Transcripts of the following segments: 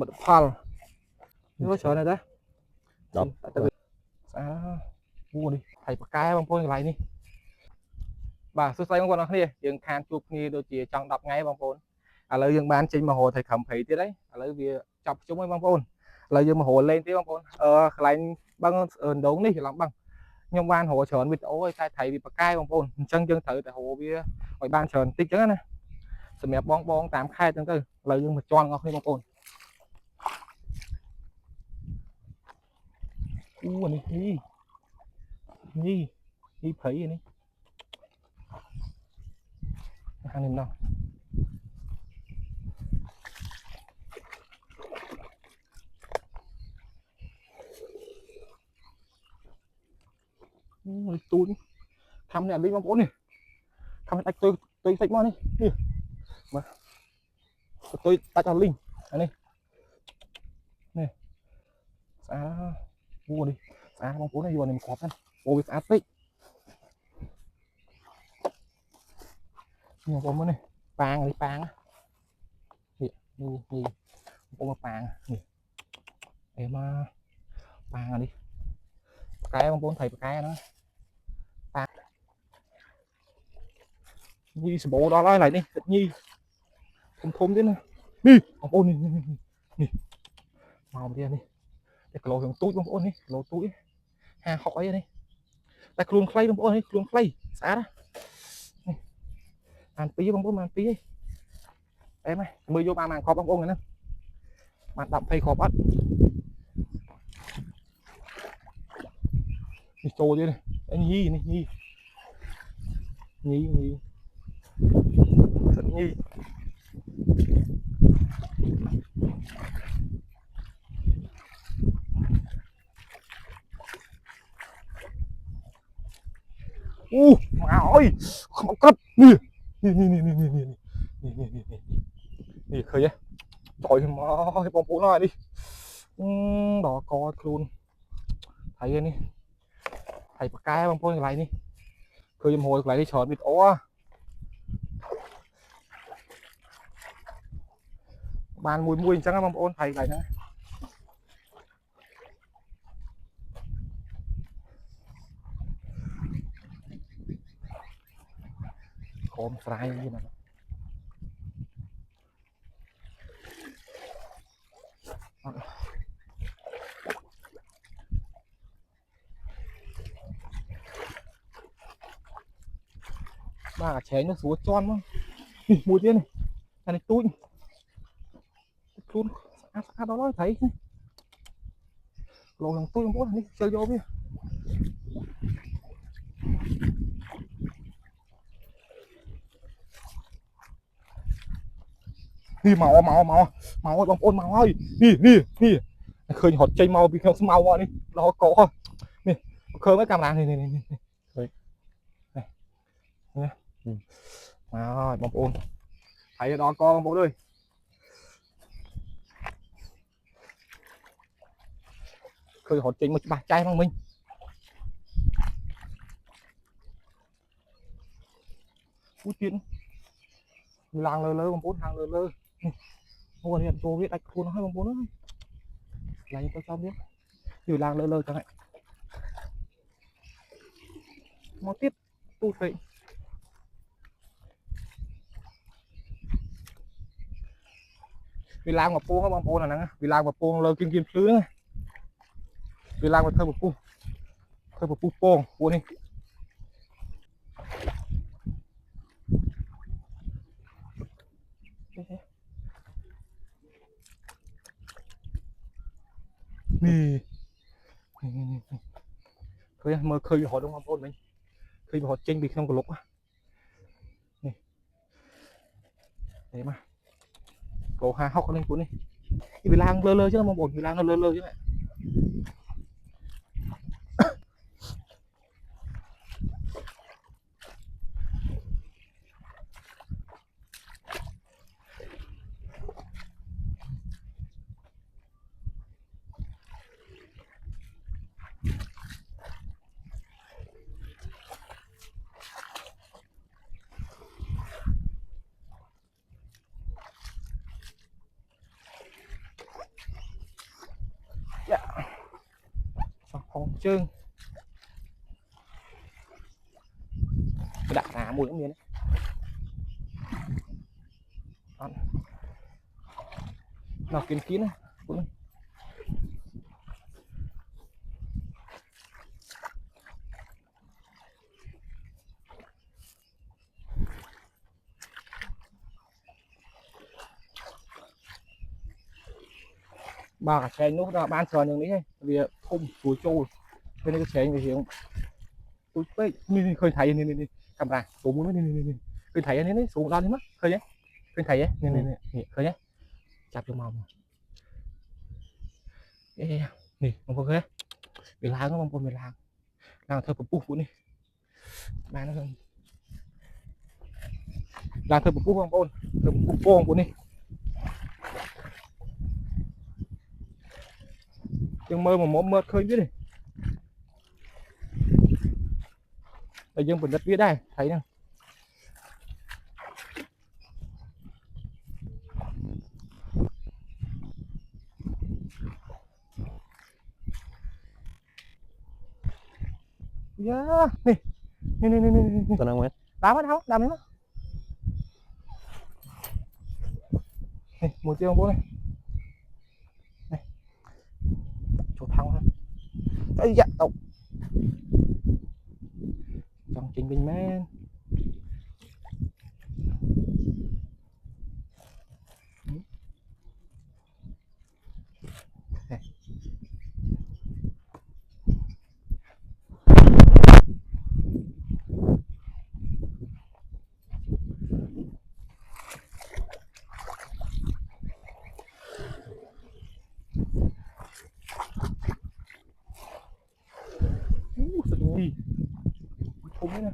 mật phal nó chờ này đấy đập à mua đi thầy bạc cái bông phôn lại đi bà xuất say bông phôn nó đi dừng khan chụp như đôi chỉ trong đọc ngay bông phôn à lời dừng bán trên mà hồ thầy khẩm phí thế đấy à lời vì chọc chúng với bông phôn lời dừng mà hồ lên tí bông phôn lại băng đống đi thì làm bằng nhưng ban hồ chởn vịt ối thầy bị bạc cái bông phôn chân chân thử tại hồ bia ngoài ban chởn tích chứ này sầm mẹp bong bong tám khai tương tư lời dừng mà tròn ngọc đi bông phôn này đi thấy này hàng nghìn đâu tôi thăm nhà đi bóng bốn này thăm tay tôi xách món đi mà tôi ta cho linh này này xa mua đi xa bóng bốn này vừa này một cọp này ôi xa tích nhiều bóng này pang đi pang đi bóng mà pang em pang đi cái bóng bốn thầy cái nó pang nhi bộ đó lại đi nhi không thôm thế này đi bóng bốn đi màu kia đi cái lỗ thằng túi bóng bốn đi lỗ túi hà hỏi đi ta luôn play bóng bốn đi luôn play xả đó màn tí bóng bốn màn tí em ơi mới vô ba màn kho bóng bốn này nè bạn đậm phay kho bắt đi trôi đi này anh nhi này nhi thật nhi mà ơi không cấp nè nè khơi á trời mà cái bóng phố này đi đỏ co luôn thấy đi thầy bạc cái bóng phố lại đi khơi hồi lại đi chọn vịt ó bàn mùi chẳng bóng ôn thầy lại nữa khóm fry như này ba cả chén nước xuống tròn mà mùi tiên này này túi luôn đó nói thấy lộ thằng tôi không đi chơi vô đi đi màu bóng ôn màu ơi đi khơi hột chơi màu bị không màu đi nó có nè khơi mấy camera này mà bóng ôn thấy đó con bóng ôn ơi khơi hột chơi một bạc trai bằng mình út chuyện làng lơ bóng ôn hàng lơ mua điện tôi biết đánh thua nó hay bóng ôn nữa là như tôi cho biết nhiều làng lơ chẳng hạn nó tiếp tu vậy vì làm một buông bóng ôn là nè vì làm một buông lơ kim sứ này vì làm một thơ một buông buông đi nè khơi mơ khơi họ đông bóng mình khơi họ tranh bị không có lục nè đấy mà cổ hà học lên cuốn đi vì lang lơ chứ nó bóng vì lang nó lơ chứ mẹ chương đặt là mùi cũng miếng nào kín kín này bà cả chén lúc đó ban sờ những đấy vì không túi trôi bên đây cái chén về hiểu túiนี่เคยถ่ายนี่กำลังสูงมั้ยนี่เคยถ่ายอันนี้นี่สูงด้านนี้มั้ยเคยยังเคยถ่ายยังนี่เคยยังจับลงมาเอ๊ะนี่บางคนเคยเวลาก็บางคนเวลาเธอปุ๊บปุ๊บนี่มาแล้วเธอปุ๊บปุ๊บบางคนเธอปุ๊บโป้งปุ๊บนี่ยังmơ mà mơ khơi biết đi bây giờ mình đất biết đây thấy nè yeah nè tao đang quên đá mất không đá mất này một tiêu bố này này chỗ thăng ha ấy dạ tộc trong trình bình men gì không biết nè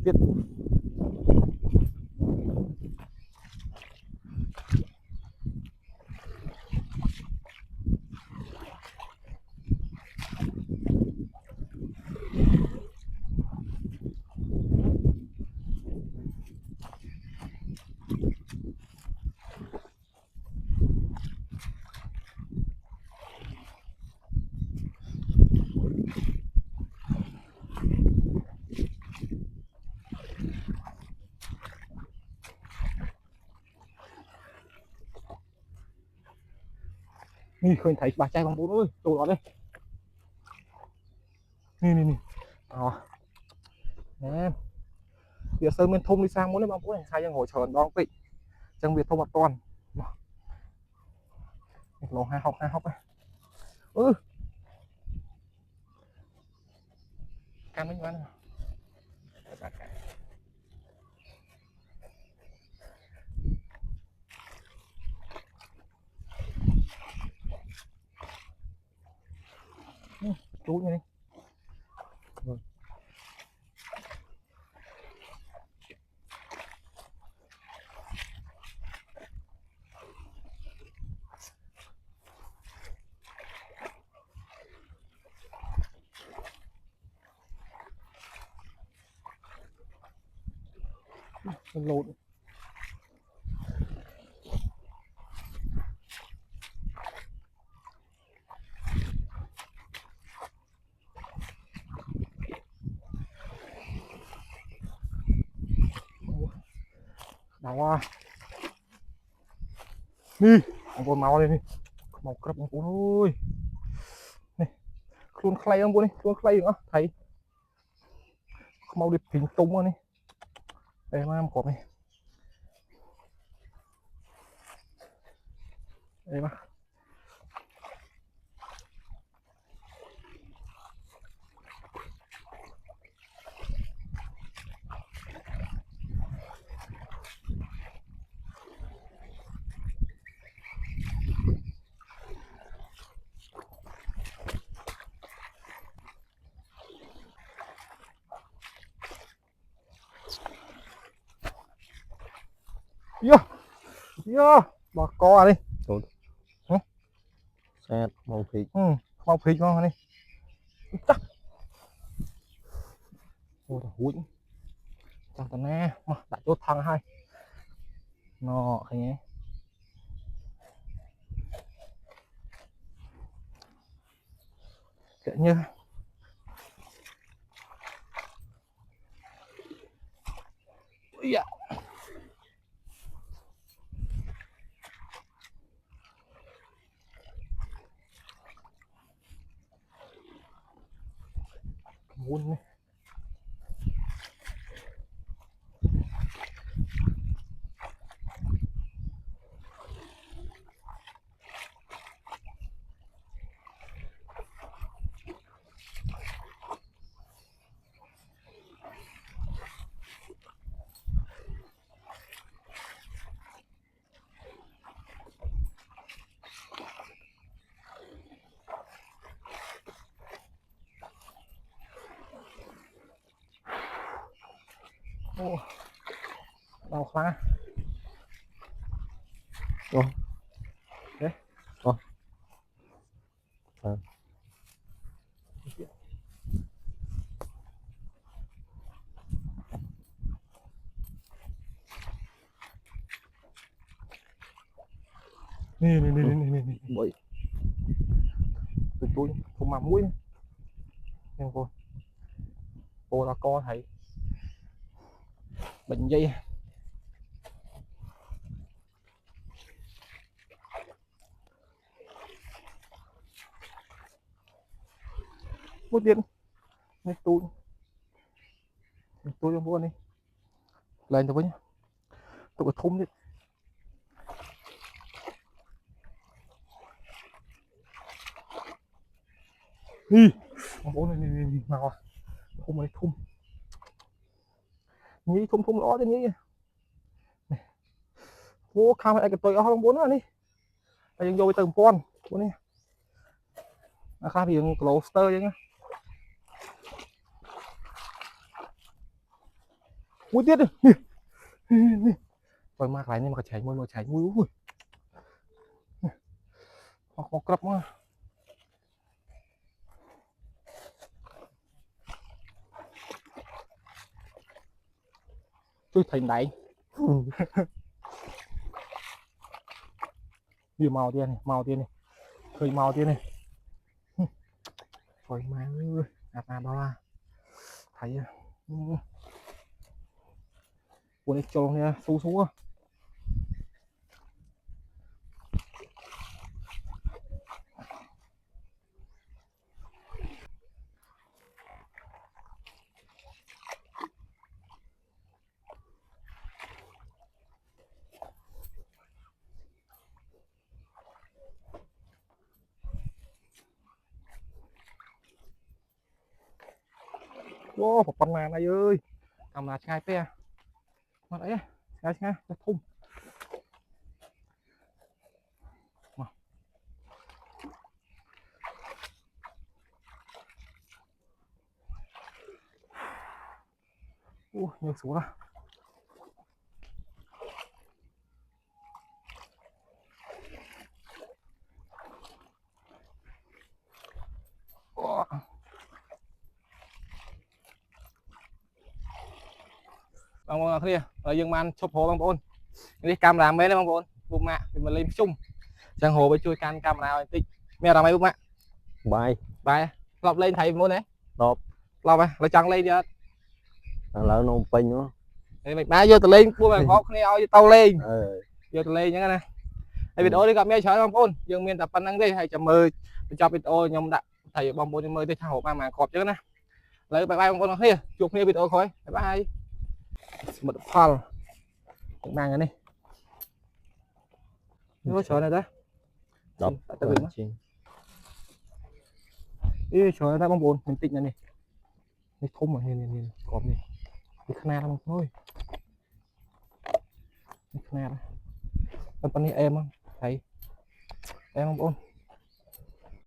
biếtนี่เคยthấy bà trai bằng bố ơi đồ đó đâyนี่em giờ sơn bên thung đi sang muốn lấy bằng bố này saiยังหอยเฉินđón tị chẳng việc thông mặt toàn lỗ hai học này cam bánh văn chú như đi rồi lộn đau à đi ông bồn máu đây đi màu cướp ông bồn ơi này luôn khay ông bồn đi luôn khay nữa thấy màu đẹp thỉnh tung rồi này đây mà em có này đây mà Yo, bỏ co đi. Sát màu thịt. Mau phí ngon đi. Chắc. Ôi trời húi. Chắc tao nè, mà đã chốt thằng hai. Nó cái nhé. Kệ như. Ui da. Muốn này. Ô, đau quá. Ô. Đấy. Ô. À. Nè. Bụi. Tôi không mà mũi. Xem cô là co thấy bệnh dây. Mũi tiên. Này tôi không muốn đi. Lên tôi với nhá. Tôi có thúng đi. Đi. Bố này màu à. Thum này thum. Nhí thum đó chứ nhí. Vô khám lại cái tôi không muốn nữa đi. Đây vô với từng con. Bố này. Khám thì cluster chứ nhá. Mũi tiết đi. Nè. Rồi mạc lại nhưng mà chảy mũi ui. Hoặc có cặp mà. Tôi thành đáy. Nhiều màu tiên này. Khơi màu tiên này. Rồi mà ơi. Đó là. Thấy à. Ủa này trông nha, xú á. Wow, một con màn này ơi. Cầm là ngay pe. Mà đấy, ngay, thùng. Mà. Nhiều số ra. Bang bang kia, dương man chụp hồ bang bôn. Đi camera mấy đấy bang bôn. Bụng mạ, mình lên chung. Sang hồ với chui camera tí. Mẹ ra mấy bụng mạ. Bài. Lọc lên thấy môn đấy. Lọc à, là chẳng lên đi. Lỡ nó pin nữa. Thì mày bá vô từ lên, bua mày khó khăn ao tao lên. Vô từ lên nhá nè. Đây video đi gặp mẹ trời bang bôn, dương miền tập pan năng đi hay chậm mơ cho video nhóm đã thầy bang bôn mơ đi thao mà cọp chứ nè. Lấy bye bye bang bôn kia, chụp kia video khỏi. Bye bye. Một phal mang cái này nó trời này đó đập ý trời ra bóng bồn mình tịnh này này này không mà nhìn cọp này cái khna đâu thôi cái khna đó bên này em thấy em bóng bồn